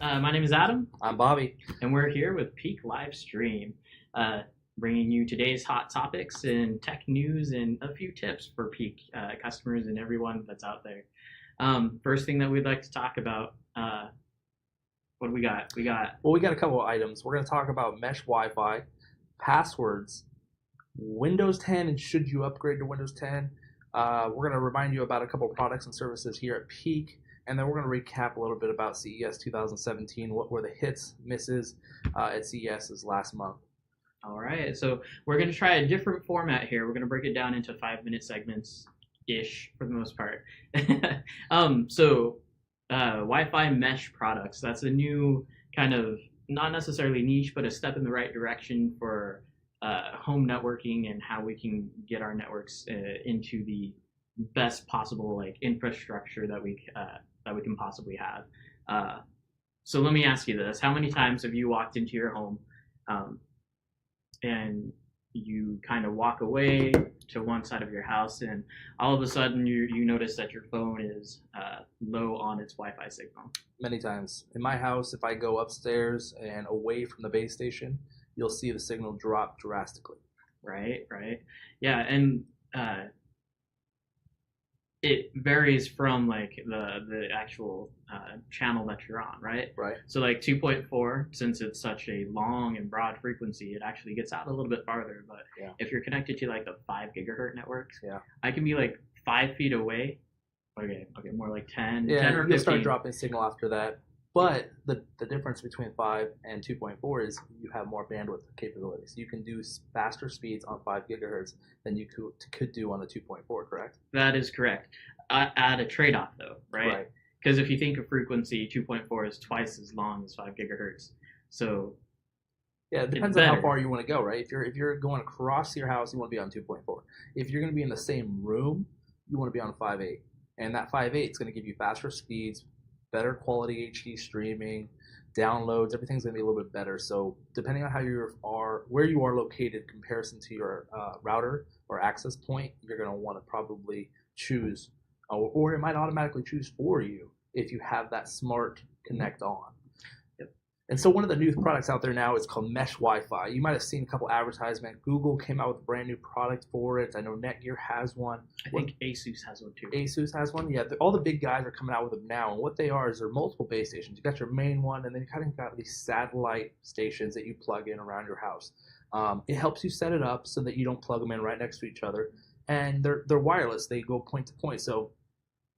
My name is Adam, I'm Bobby. and we're here with Peak Live Stream, bringing you today's hot topics and tech news and a few tips for Peak customers and everyone that's out there. First thing that we'd like to talk about, what do we got? We got We got a couple of items. We're going to talk about mesh Wi-Fi, passwords, Windows 10, and should you upgrade to Windows 10. We're going to remind you about a couple of products and services here at Peak, and then we're going to recap a little bit about CES 2017, what were the hits, misses at CES's last month. All right, so we're going to try a different format here. We're going to break it down into 5-minute segments-ish for the most part. Wi-Fi mesh products, that's a new kind of, not necessarily niche, but a step in the right direction for home networking and how we can get our networks into the best possible infrastructure that we can possibly have. So let me ask you this: how many times have you walked into your home and you kind of walk away to one side of your house, and all of a sudden you notice that your phone is low on its Wi-Fi signal? Many times. In my house, if I go upstairs and away from the base station, you'll see the signal drop drastically. Right. Yeah, and it varies from the actual channel that you're on, right? Right. So 2.4, since it's such a long and broad frequency, it actually gets out a little bit farther. But yeah, if you're connected to the 5 gigahertz networks, yeah, I can be 5 feet away. Okay, more like 10, yeah, 10 or 15. You'll start dropping signal after that. But the difference between 5 and 2.4 is you have more bandwidth capabilities. You can do faster speeds on 5 gigahertz than you could do on the 2.4, correct? That is correct. At a trade-off, though, right? Because if you think of frequency, 2.4 is twice as long as 5 gigahertz. So yeah, it depends on how far you want to go, right? If you're going across your house, you want to be on 2.4. If you're going to be in the same room, you want to be on 5.8. And that 5.8 is going to give you faster speeds, better quality HD streaming, downloads, everything's going to be a little bit better. So depending on where you are located in comparison to your router or access point, you're going to want to probably choose, or it might automatically choose for you if you have that smart connect on. And so one of the new products out there now is called Mesh Wi-Fi. You might have seen a couple advertisements. Google came out with a brand new product for it. I know Netgear has one. I think Asus has one too. Asus has one. Yeah, all the big guys are coming out with them now. And what they are is they're multiple base stations. You got your main one, and then you kind of got these satellite stations that you plug in around your house. It helps you set it up so that you don't plug them in right next to each other. And they're wireless. They go point to point. So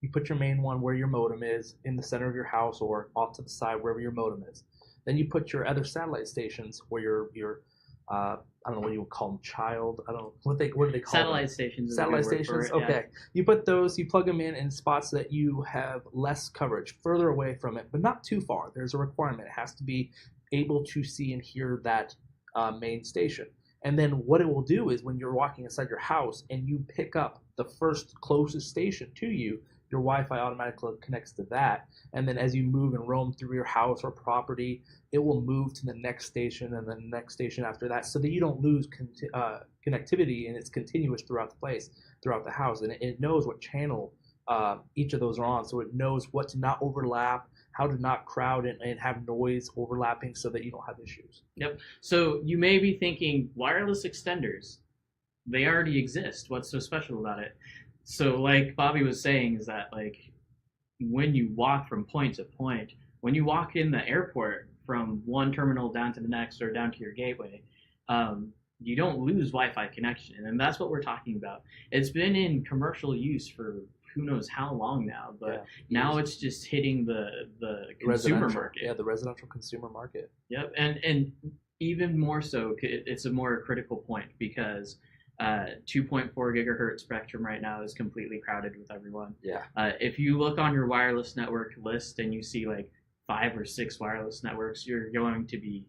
you put your main one where your modem is, in the center of your house or off to the side wherever your modem is. Then you put your other satellite stations where your I don't know what you would call them, child. I don't know what do they call satellite them? Stations. Satellite stations. Okay. Yeah. You put those. You plug them in spots that you have less coverage, further away from it, but not too far. There's a requirement. It has to be able to see and hear that main station. And then what it will do is when you're walking inside your house and you pick up the first closest station to you, your Wi-Fi automatically connects to that. And then as you move and roam through your house or property, it will move to the next station and the next station after that, so that you don't lose connectivity, and it's continuous throughout the house. And it knows what channel each of those are on, so it knows what to not overlap, how to not crowd and have noise overlapping so that you don't have issues. Yep. So you may be thinking, wireless extenders, they already exist. What's so special about it? So like Bobby was saying, is that when you walk from point to point, when you walk in the airport from one terminal down to the next or down to your gateway, you don't lose Wi-Fi connection. And that's what we're talking about. It's been in commercial use for who knows how long now, but now it's just hitting the consumer market. Yeah, the residential consumer market. Yep, and even more so, it's a more critical point because 2.4 gigahertz spectrum right now is completely crowded with everyone. Yeah. If you look on your wireless network list and you see 5 or 6 wireless networks, you're going to be,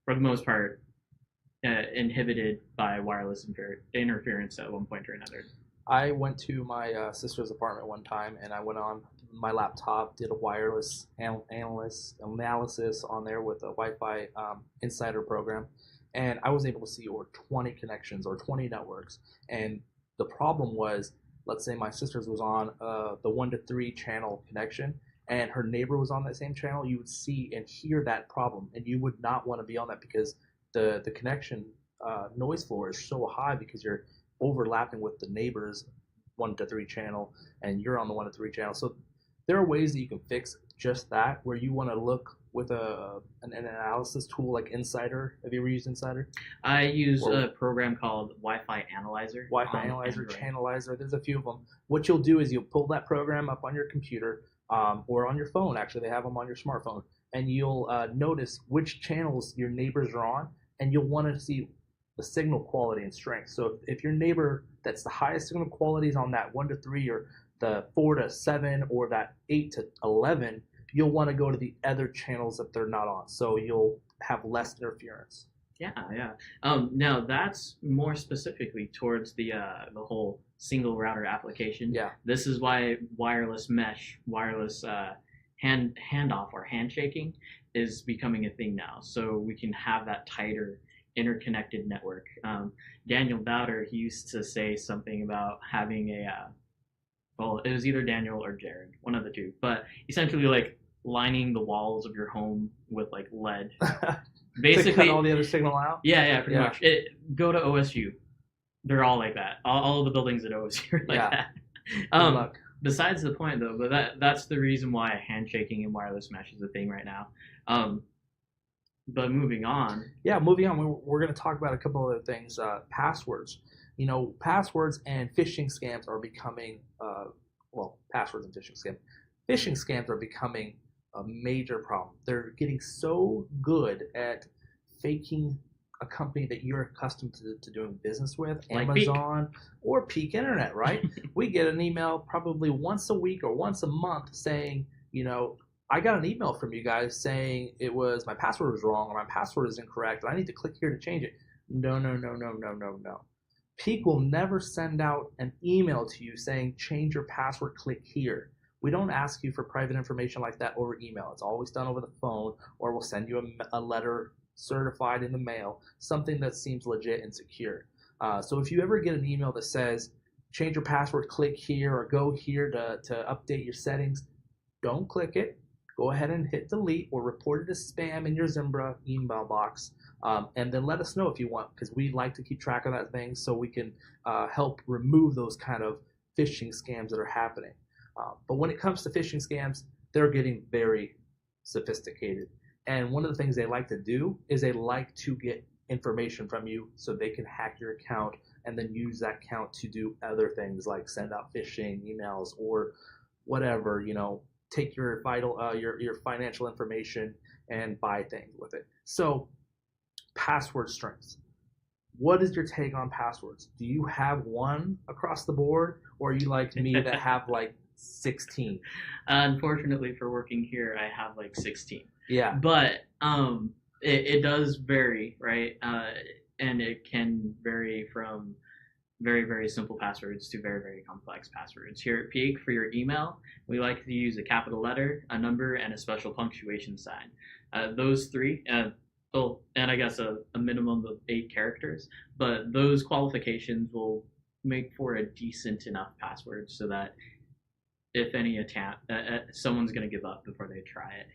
for the most part, inhibited by wireless interference at one point or another. I went to my sister's apartment one time, and I went on my laptop, did a wireless analysis on there with a Wi-Fi Insider program, and I was able to see over 20 connections or 20 networks. And the problem was, let's say my sister's was on the 1 to 3 channel connection, and her neighbor was on that same channel, you would see and hear that problem, and you would not want to be on that because the connection noise floor is so high because you're overlapping with the neighbor's 1 to 3 channel, and you're on the 1 to 3 channel. So there are ways that you can fix just that, where you want to look with an analysis tool like Insider. Have you ever used Insider? I use a program called Wi-Fi Analyzer. Wi-Fi Analyzer, Channelizer. There's a few of them. What you'll do is you'll pull that program up on your computer or on your phone. Actually, they have them on your smartphone, and you'll notice which channels your neighbors are on, and you'll want to see the signal quality and strength. So if your neighbor that's the highest signal quality is on that 1 to 3 or the 4 to 7 or that 8 to 11, you'll want to go to the other channels that they're not on, so you'll have less interference. Yeah. Now that's more specifically towards the whole single router application. Yeah. This is why wireless mesh, wireless handoff or handshaking is becoming a thing now. So we can have that tighter interconnected network. Daniel Bowder, he used to say something about having well, it was either Daniel or Jared, one of the two, but essentially like lining the walls of your home with like lead. Basically, to cut all the other signal out. Yeah, pretty much. Go to OSU; they're all like that. All of the buildings at OSU are like that. Good luck. Besides the point, though, but that's the reason why handshaking and wireless mesh is a thing right now. But moving on. Yeah, moving on. We're going to talk about a couple other things. Passwords. Passwords and phishing scams are becoming passwords and phishing scams. Phishing scams are becoming a major problem. They're getting so good at faking a company that you're accustomed to doing business with, like Amazon or Peak Internet, right? We get an email probably once a week or once a month saying, I got an email from you guys saying my password was wrong or my password is incorrect and I need to click here to change it. No. Peak will never send out an email to you saying change your password, click here. We don't ask you for private information like that over email. It's always done over the phone, or we'll send you a letter certified in the mail, something that seems legit and secure. So if you ever get an email that says change your password, click here, or go here to update your settings, don't click it. Go ahead and hit delete or report it as spam in your Zimbra email box. And then let us know if you want, because we like to keep track of that thing so we can help remove those kind of phishing scams that are happening. But when it comes to phishing scams, they're getting very sophisticated. And one of the things they like to do is they like to get information from you so they can hack your account and then use that account to do other things like send out phishing emails or whatever, take your your financial information and buy things with it. So password strengths. What is your take on passwords? Do you have one across the board, or are you like me that have like 16? Unfortunately for working here, I have like 16. Yeah. But it does vary, right? And it can vary from very, very simple passwords to very, very complex passwords. Here at Peak, for your email, we like to use a capital letter, a number, and a special punctuation sign. Those three, and I guess a minimum of 8 characters, but those qualifications will make for a decent enough password so that if any attempt, someone's going to give up before they try it.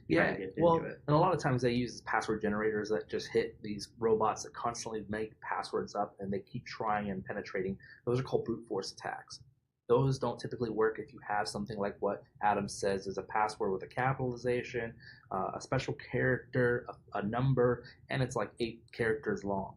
Yeah, well, and a lot of times they use password generators that just hit these robots that constantly make passwords up and they keep trying and penetrating. Those are called brute force attacks. Those don't typically work if you have something like what Adam says is a password with a capitalization, a special character, a number, and it's like 8 characters long.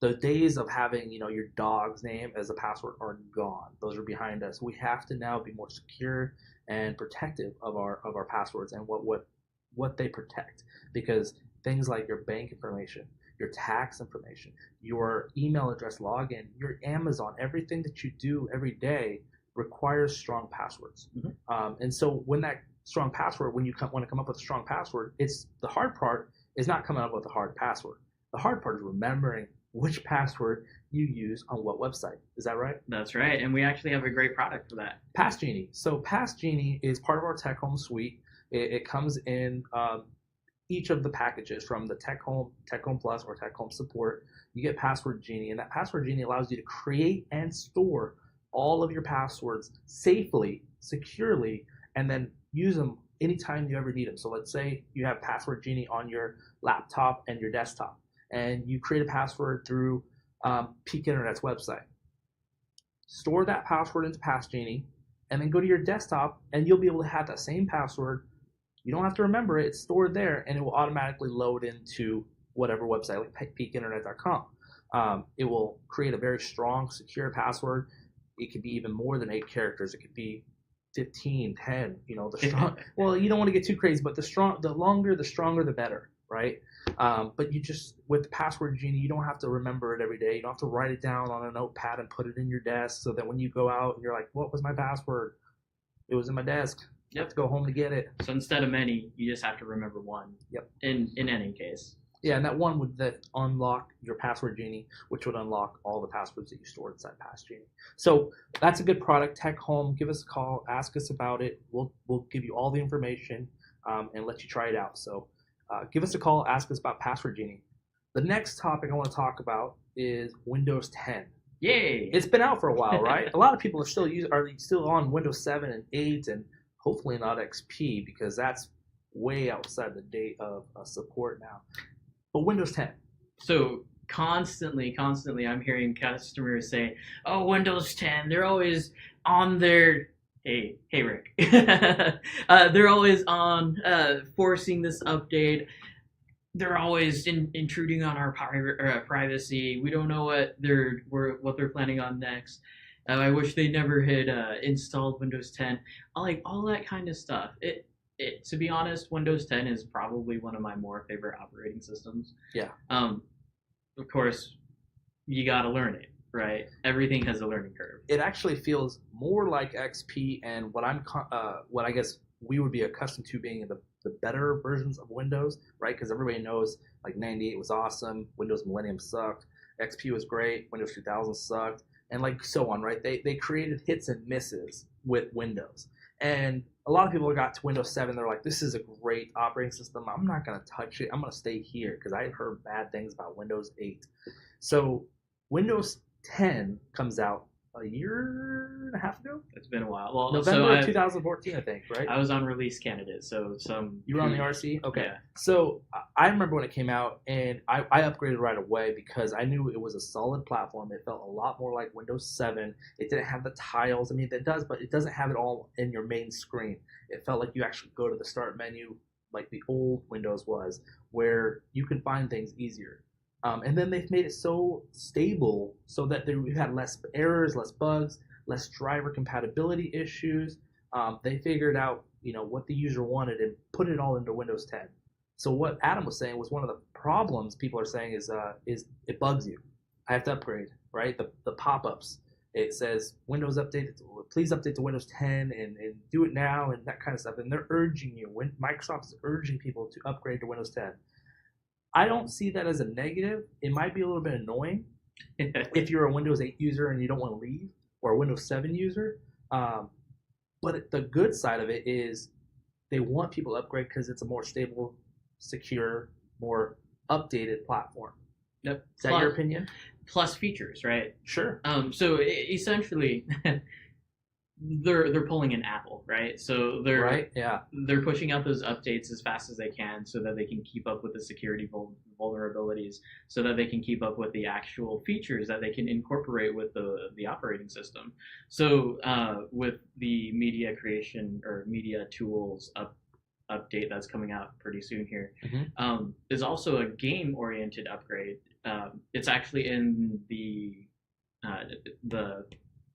The days of having, your dog's name as a password are gone. Those are behind us. We have to now be more secure and protective of our passwords and what they protect, because things like your bank information, your tax information, your email address login, your Amazon, everything that you do every day requires strong passwords. Mm-hmm. And so when that strong password, when you want to come up with a strong password, the hard part is not coming up with a hard password. The hard part is remembering which password you use on what website. Is that right? That's right. And we actually have a great product for that. PassGenie. So PassGenie is part of our Tech Home suite. It comes in each of the packages from the Tech Home Plus, or Tech Home Support. You get Password Genie, and that Password Genie allows you to create and store all of your passwords safely, securely, and then use them anytime you ever need them. So let's say you have Password Genie on your laptop and your desktop, and you create a password through Peak Internet's website. Store that password into PassGenie, and then go to your desktop, and you'll be able to have that same password. You don't have to remember it; it's stored there, and it will automatically load into whatever website, like peakinternet.com. It will create a very strong, secure password. It could be even more than 8 characters. It could be 15, 10. The strong. Well, you don't want to get too crazy, but the longer, the stronger, the better, right? But you just, with the Password Genie, you don't have to remember it every day. You don't have to write it down on a notepad and put it in your desk so that when you go out and you're like, what was my password? It was in my desk. You have to go home to get it. So instead of many, you just have to remember one. Yep. In any case. Yeah, and that one would unlock your Password Genie, which would unlock all the passwords that you stored inside PassGenie. So that's a good product. Tech Home, give us a call, ask us about it. We'll give you all the information and let you try it out. So give us a call, ask us about Password Genie. The next topic I want to talk about is Windows 10. Yay! It's been out for a while, right? A lot of people are still on Windows 7 and 8, and hopefully not XP, because that's way outside the date of support now. But Windows 10. So constantly, I'm hearing customers say, "Oh, Windows 10, they're always on their." Hey, Rick. They're always on forcing this update. They're always intruding on our privacy. We don't know what they're planning on next. I wish they never had installed Windows 10. Like all that kind of stuff. To be honest, Windows 10 is probably one of my more favorite operating systems. Yeah. Of course, you got to learn it, right? Everything has a learning curve. It actually feels more like XP and what I guess we would be accustomed to being the better versions of Windows, right? Because everybody knows like 98 was awesome, Windows Millennium sucked, XP was great, Windows 2000 sucked, and like so on, right? They created hits and misses with Windows. And a lot of people got to Windows 7, they're like, this is a great operating system. I'm not going to touch it. I'm going to stay here because I heard bad things about Windows 8. So Windows 10 comes out a year and a half ago? It's been a while. Well, November of 2014, I think, right? I was on release candidate, so You were on the RC? Okay. Yeah. So I remember when it came out, and I upgraded right away because I knew it was a solid platform. It felt a lot more like Windows 7. It didn't have the tiles. I mean, it does, but it doesn't have it all in your main screen. It felt like you actually go to the start menu like the old Windows was, where you can find things easier. And then they've made it so stable so that we've had less errors, less bugs, less driver compatibility issues. They figured out, what the user wanted and put it all into Windows 10. So what Adam was saying was one of the problems people are saying is it bugs you. I have to upgrade, right? The pop-ups. It says Windows update, please update to Windows 10 and do it now and that kind of stuff. And they're urging you. When Microsoft is urging people to upgrade to Windows 10. I don't see that as a negative. It might be a little bit annoying if you're a Windows 8 user and you don't want to leave, or a Windows 7 user. But the good side of it is they want people to upgrade because it's a more stable, secure, more updated platform. Yep. Is that your opinion? Plus features, right? Sure. So essentially, they're pulling an Apple, right? So they're pushing out those updates as fast as they can so that they can keep up with the security vulnerabilities, so that they can keep up with the actual features that they can incorporate with the operating system. So with the media creation or media tools update that's coming out pretty soon here, is also a game-oriented upgrade. It's actually in the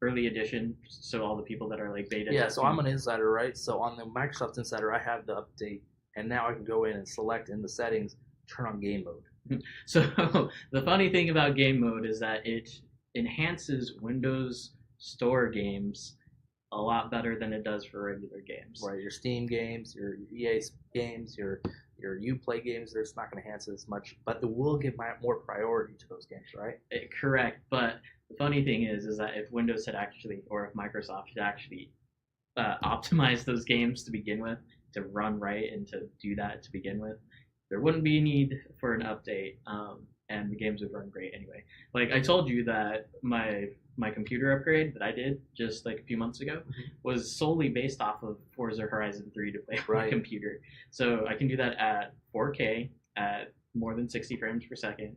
early edition, so all the people that are like beta. Yeah, so I'm an insider, right? So on the Microsoft Insider, I have the update, and now I can go in and select in the settings, turn on game mode. So the funny thing about game mode is that it enhances Windows Store games a lot better than it does for regular games. Right, your Steam games, your EA games, your Uplay games, it's not going to enhance it as much, but it will give more priority to those games, right? Correct, but the funny thing is that if Windows had actually, or if Microsoft had actually optimized those games to begin with, to run right and to do that to begin with, there wouldn't be a need for an update, and the games would run great anyway. Like I told you that my my computer upgrade that I did just like a few months ago was solely based off of Forza Horizon 3 to play on my computer. So I can do that at 4K at more than 60 frames per second,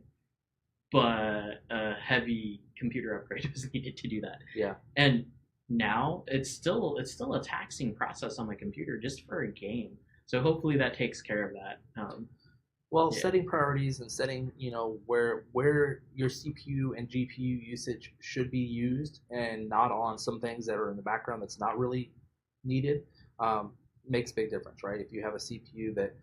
but a heavy computer upgrade was needed to do that. Yeah. And now it's still a taxing process on my computer just for a game. So hopefully that takes care of that. Well, setting priorities and setting, where your CPU and GPU usage should be used, and not on some things that are in the background that's not really needed, makes a big difference, right? If you have a CPU that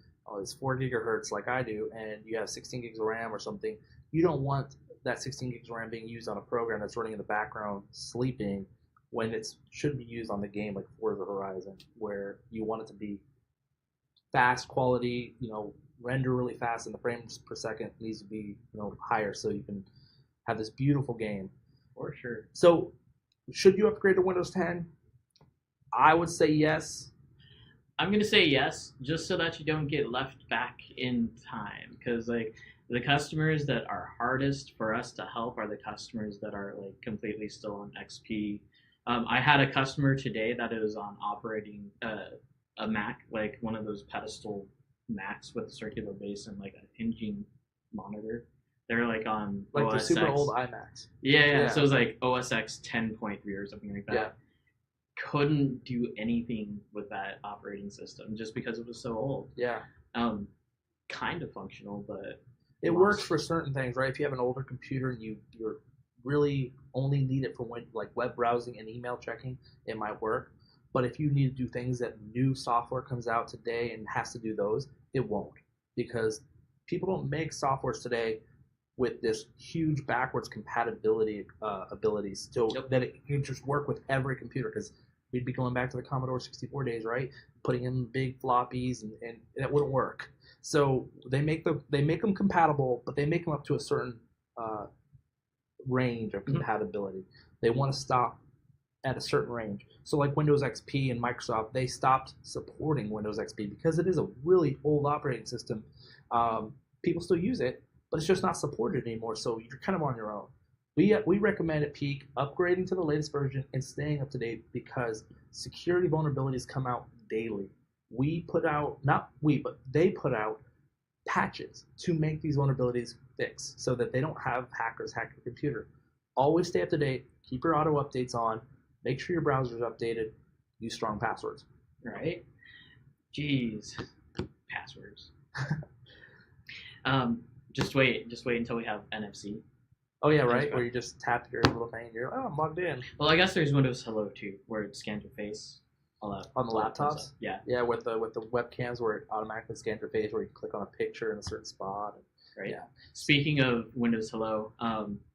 is 4 gigahertz like I do, and you have 16 gigs of RAM or something, you don't want that 16 gigs of RAM being used on a program that's running in the background sleeping when it should be used on the game like Forza Horizon, where you want it to be fast quality, render really fast, and the frames per second needs to be higher so you can have this beautiful game. For sure. So, should you upgrade to Windows 10? I would say yes. I'm gonna say yes, just so that you don't get left back in time, because like the customers that are hardest for us to help are the customers that are like completely still on XP. I had a customer today that is on operating a Mac, like one of those pedestal Macs with a circular base and like a hinging monitor. They're like on like OS the super X. old iMacs. Yeah. So it was like OS X 10.3 or something like that. Yeah. Couldn't do anything with that operating system just because it was so old. Yeah. Kind of functional, but it works for certain things, right? If you have an older computer and you're really only need it for like web browsing and email checking, it might work. But if you need to do things that new software comes out today and has to do those, it won't, because people don't make softwares today with this huge backwards compatibility abilities so that it can just work with every computer. Because we'd be going back to the Commodore 64 days, right? Putting in big floppies and that wouldn't work. So they make them compatible, but they make them up to a certain range of compatibility. They want to stop at a certain range. So like Windows XP and Microsoft, they stopped supporting Windows XP because it is a really old operating system. People still use it, but it's just not supported anymore. So you're kind of on your own. We recommend at Peak upgrading to the latest version and staying up to date, because security vulnerabilities come out daily. They put out patches to make these vulnerabilities fixed so that they don't have hackers hack your computer. Always stay up to date. Keep your auto updates on. Make sure your browser's updated. Use strong passwords. Right? Jeez. Passwords. Just wait until we have NFC. Oh yeah, right. Where you just tap your little thing and you're I'm logged in. Well, I guess there's Windows Hello too, where it scans your face. On the laptops. Yeah. Yeah, with the webcams where it automatically scans your face, where you click on a picture in a certain spot. Right. Yeah. Speaking of Windows Hello,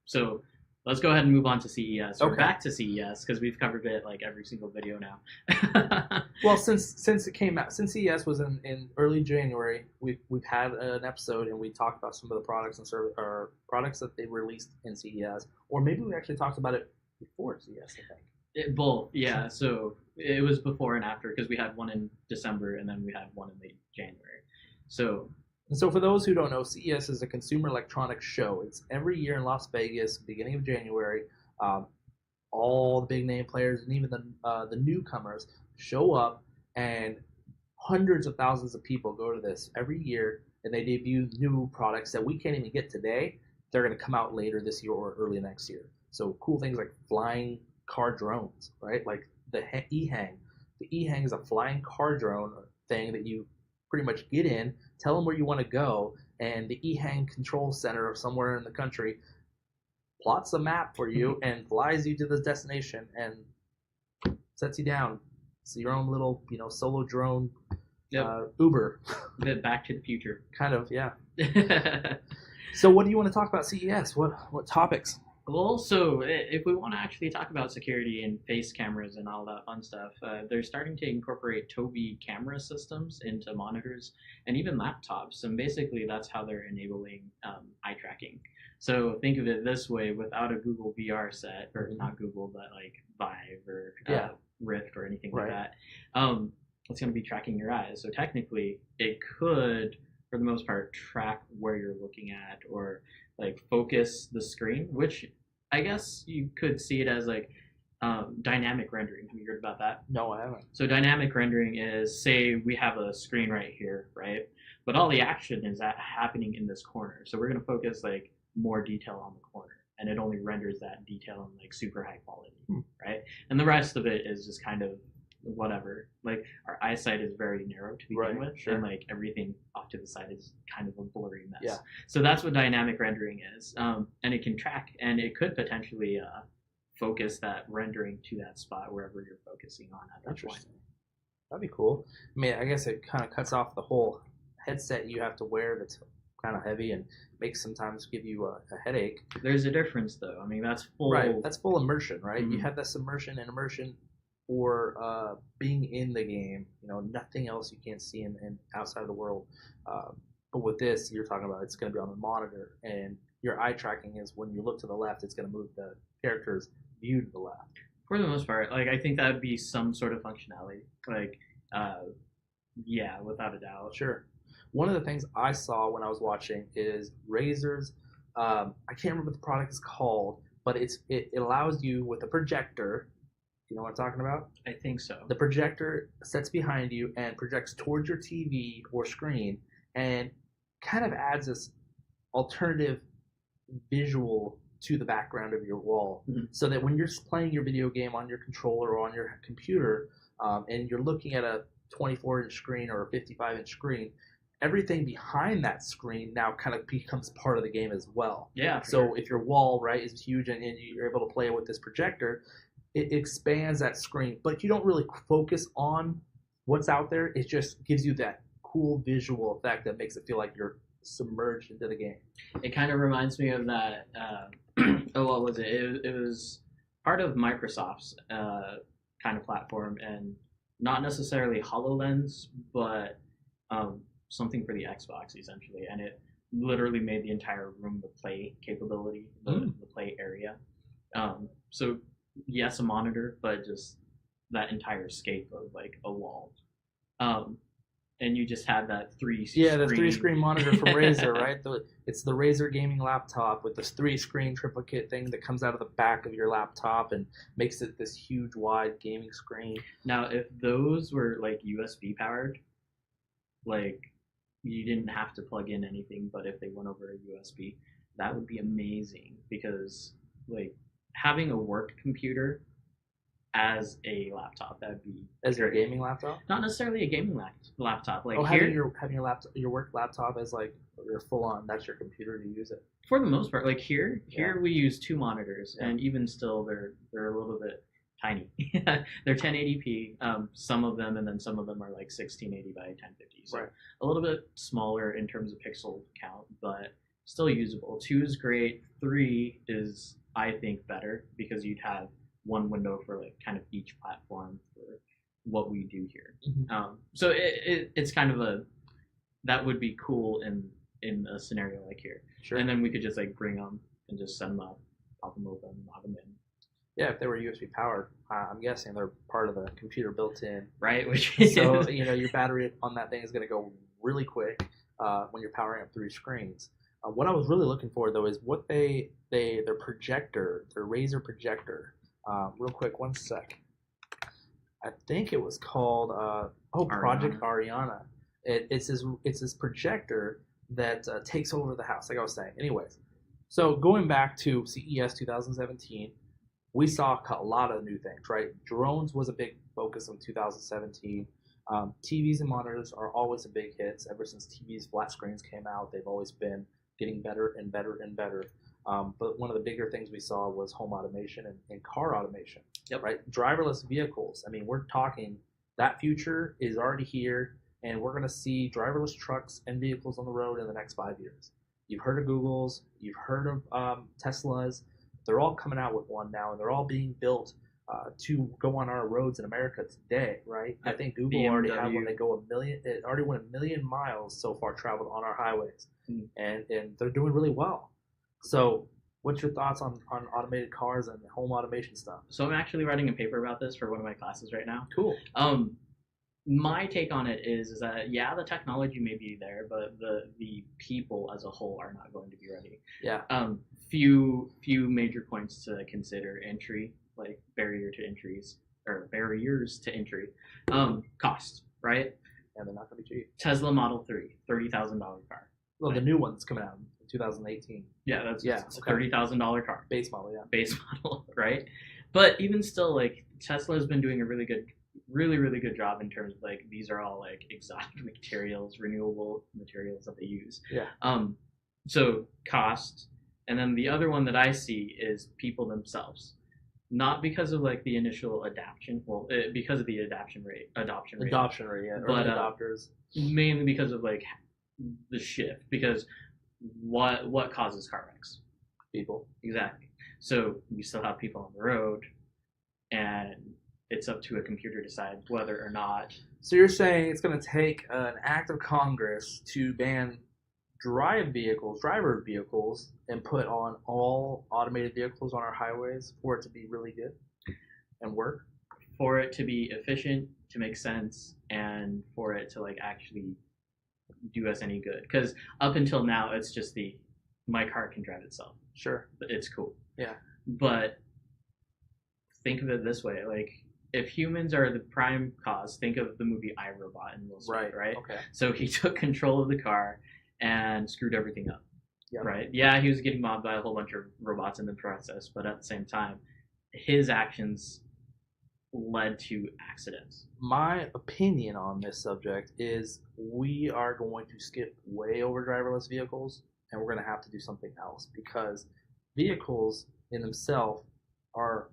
so let's go ahead and move on to CES. Or back to CES, because we've covered it like every single video now. Well, since it came out, since CES was in early January, we've had an episode and we talked about some of the products and products that they released in CES, or maybe we actually talked about it before CES. I think both, yeah. So it was before and after, because we had one in December and then we had one in late January. So for those who don't know, CES is a consumer electronics show. It's every year in Las Vegas, beginning of January. All the big name players and even the newcomers show up, and hundreds of thousands of people go to this every year, and they debut new products that we can't even get today. They're going to come out later this year or early next year. So cool things like flying car drones, right? Like the E-Hang. The E-Hang is a flying car drone thing that you pretty much get in, tell them where you want to go, and the E-Hang control center somewhere in the country plots a map for you and flies you to the destination and sets you down. It's your own little, solo drone. Uber. A bit Back to the Future. Kind of, yeah. So what do you want to talk about CES? What topics? Well, so if we want to actually talk about security and face cameras and all that fun stuff, they're starting to incorporate Tobii camera systems into monitors and even laptops. And basically, that's how they're enabling eye tracking. So think of it this way: without a Google VR set, or not Google, but like Vive or Rift or anything like that, it's going to be tracking your eyes. So technically, it could, for the most part, track where you're looking at, or like focus the screen, which I guess you could see it as like dynamic rendering. Have you heard about that? No, I haven't. So dynamic rendering is, say we have a screen right here, right? But all the action is happening in this corner. So we're gonna focus like more detail on the corner, and it only renders that detail in like super high quality, right? And the rest of it is just kind of whatever. Like our eyesight is very narrow to begin with, Sure. and like everything off to the side is kind of a blurry mess. Yeah. So that's what dynamic rendering is, and it can track, and it could potentially focus that rendering to that spot wherever you're focusing on at that point. That'd be cool. I mean, I guess it kind of cuts off the whole headset you have to wear that's kind of heavy and makes sometimes give you a headache. There's a difference though. I mean, that's full. Right. That's full immersion, right? Mhm. You have that submersion and immersion for being in the game. You know, nothing else you can't see in outside of the world. But with this, you're talking about it's going to be on the monitor, and your eye tracking is when you look to the left, it's going to move the character's view to the left. For the most part, like I think that would be some sort of functionality. Like, yeah, without a doubt. Sure. One of the things I saw when I was watching is Razer's. I can't remember what the product is called, but it allows you with a projector. You know what I'm talking about? I think so. The projector sits behind you and projects towards your TV or screen, and kind of adds this alternative visual to the background of your wall, so that when you're playing your video game on your controller or on your computer, and you're looking at a 24-inch screen or a 55-inch screen, everything behind that screen now kind of becomes part of the game as well. Yeah. So if your wall, right, is huge and you're able to play with this projector, it expands that screen, but you don't really focus on what's out there. It just gives you that cool visual effect that makes it feel like you're submerged into the game. It kind of reminds me of that. Oh, what was it? It was part of Microsoft's kind of platform, and not necessarily HoloLens, but something for the Xbox essentially, and it literally made the entire room the play capability, the play area. So yes, a monitor, but just that entire scape of like a wall. And you just had that the 3-screen monitor from Razer, right? It's the Razer gaming laptop with this 3-screen triplicate thing that comes out of the back of your laptop and makes it this huge wide gaming screen. Now, if those were like USB powered, like you didn't have to plug in anything, but if they went over a USB, that would be amazing, because like having a work computer as a laptop, that'd be as your gaming laptop. Not necessarily a gaming laptop. Like having your laptop, your work laptop as like your full on. That's your computer to use it. For the most part, like here we use 2 monitors, and even still, they're a little bit tiny. They're 1080p, some of them, and then some of them are like 1680 by 1050. So a little bit smaller in terms of pixel count, but still usable. 2 is great. 3 is, I think, better, because you'd have one window for like kind of each platform for what we do here. So it's kind of that would be cool in a scenario like here. Sure. And then we could just like bring them and just set them up, pop them open, log them in. Yeah, if they were USB powered, I'm guessing they're part of the computer built in. Right. So your battery on that thing is going to go really quick when you're powering up 3 screens. What I was really looking for though is what their projector, their Razer projector. Real quick, one sec. I think it was called Project Ariana. It's this projector that takes over the house, like I was saying. Anyways, so going back to CES 2017, we saw a lot of new things, right? Drones was a big focus in 2017. TVs and monitors are always a big hit. Ever since TVs, flat screens came out, they've always been getting better and better and better. But one of the bigger things we saw was home automation and car automation. Right? Driverless vehicles. I mean, we're talking that future is already here, and we're going to see driverless trucks and vehicles on the road in the next 5 years. You've heard of Google's, you've heard of Tesla's. They're all coming out with one now, and they're all being built to go on our roads in America today, right? I think Google already had one that go it already went 1 million miles so far traveled on our highways, and they're doing really well. So what's your thoughts on automated cars and home automation stuff? So I'm actually writing a paper about this for one of my classes right now. Cool. My take on it is that the technology may be there, but the people as a whole are not going to be ready. Yeah. few major points to consider: entry, like barriers to entry, cost, right? And they're not going to be cheap. Tesla Model 3, $30,000 car. Well, the new one's coming out in 2018. Yeah, that's it's a okay. $30,000 car. Base model, yeah. Base model, right? But even still, like Tesla has been doing a really good job in terms of like these are all like exotic materials, renewable materials that they use. Yeah. So cost, and then the other one that I see is people themselves, not because of like the initial adoption, because of the adoption rate, yeah, but adopters, mainly because of like the shift, because what causes car wrecks? People. Exactly. So we still have people on the road, and it's up to a computer to decide whether or not. So you're saying it's going to take an act of Congress to ban driver vehicles, and put on all automated vehicles on our highways for it to be really good and work? For it to be efficient, to make sense, and for it to like actually do us any good. Because up until now, it's just my car can drive itself. Sure. It's cool. Yeah. But think of it this way, like if humans are the prime cause, think of the movie I, Robot and Will Smith, right? Okay. So he took control of the car and screwed everything up. Yep. Right? Yeah, he was getting mobbed by a whole bunch of robots in the process, but at the same time, his actions led to accidents. My opinion on this subject is we are going to skip way over driverless vehicles, and we're going to have to do something else, because vehicles in themselves are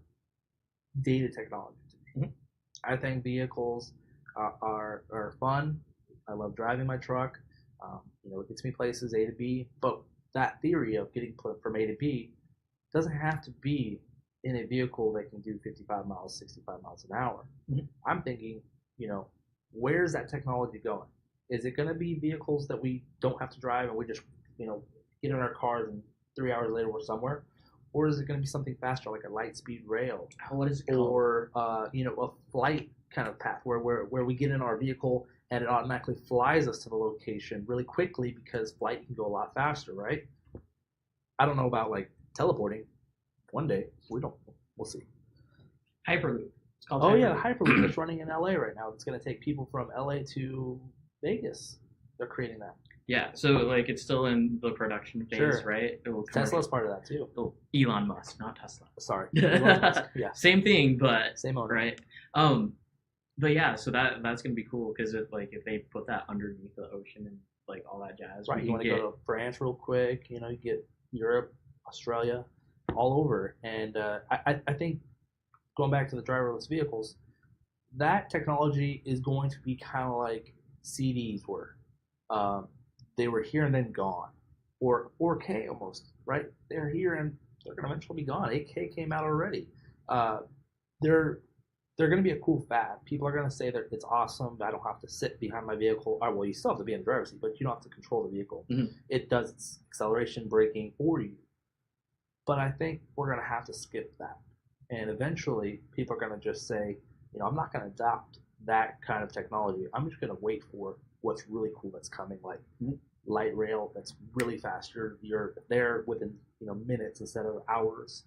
dated technology. Mm-hmm. I think vehicles are fun. I love driving my truck. It gets me places A to B, but that theory of getting from A to B doesn't have to be in a vehicle that can do 55 miles, 65 miles an hour. Mm-hmm. I'm thinking, where's that technology going? Is it going to be vehicles that we don't have to drive and we just, get in our cars and 3 hours later we're somewhere? Or is it going to be something faster, like a light speed rail? What is it called? Or, a flight kind of path where we get in our vehicle and it automatically flies us to the location really quickly, because flight can go a lot faster, right? I don't know about like teleporting. One day, we'll see. Hyperloop. It's called Hyperloop. Yeah, the Hyperloop that's running in LA right now. It's going to take people from LA to Vegas. They're creating that. Yeah, so like it's still in the production phase, Sure. right? Tesla's part of that too. Oh, Elon Musk, not Tesla. Sorry. Elon Musk. Yeah. Same thing, but same owner. Right. But yeah, so that's gonna be cool, because if they put that underneath the ocean and like all that jazz, right? You want to go to France real quick? You get Europe, Australia, all over. And I think going back to the driverless vehicles, that technology is going to be kind of like CDs were. They were here and then gone, or 4K almost, right? They're here and they're going to eventually be gone. 8K came out already. They're going to be a cool fad. People are going to say that it's awesome. I don't have to sit behind my vehicle. Well, you still have to be in the driver's seat, but you don't have to control the vehicle. Mm-hmm. It does its acceleration, braking for you. But I think we're going to have to skip that. And eventually, people are going to just say, I'm not going to adopt that kind of technology. I'm just going to wait for what's really cool that's coming, like light rail that's really fast. You're there within minutes instead of hours.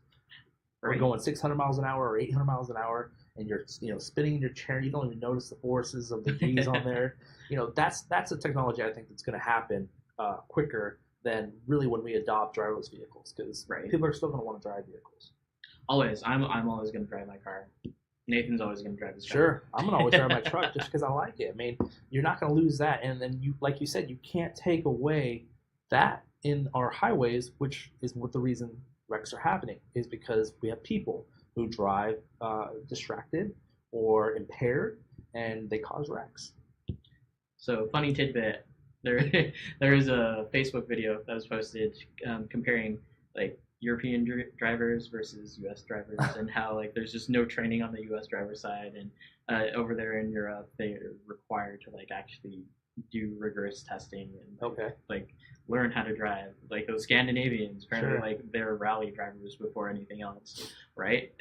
Right. We're going 600 miles an hour or 800 miles an hour, and you're spinning in your chair. You don't even notice the forces of the G's on there. That's a technology I think that's going to happen quicker than really when we adopt driverless vehicles, because people are still going to want to drive vehicles. Always. I'm always going to drive my car. Nathan's always going to drive his car. Sure. I'm going to always drive my truck just because I like it. I mean, you're not going to lose that. And then, like you said, you can't take away that in our highways, which is what the reason wrecks are happening, is because we have people who drive distracted or impaired, and they cause wrecks. So, funny tidbit. There is a Facebook video that was posted comparing like European drivers versus U.S. drivers, and how like there's just no training on the U.S. driver side, and over there in Europe they're required to like actually do rigorous testing and like learn how to drive. Like those Scandinavians, apparently like they're rally drivers before anything else, right?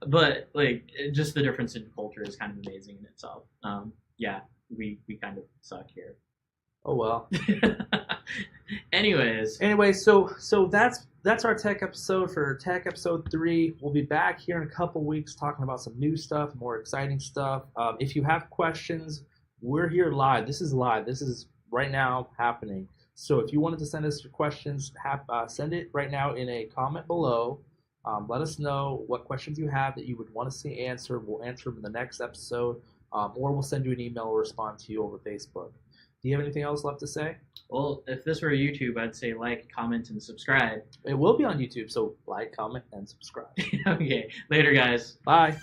But like just the difference in culture is kind of amazing in itself. Yeah, we kind of suck here. Oh well. Anyways, so that's our tech episode for tech episode 3. We'll be back here in a couple weeks talking about some new stuff, more exciting stuff. If you have questions, we're here live. This is live. This is right now happening. So if you wanted to send us your questions, send it right now in a comment below. Let us know what questions you have that you would want to see answered. We'll answer them in the next episode, or we'll send you an email or respond to you over Facebook. Do you have anything else left to say? Well, if this were YouTube, I'd say like, comment, and subscribe. It will be on YouTube, so like, comment, and subscribe. Okay, later, guys. Bye.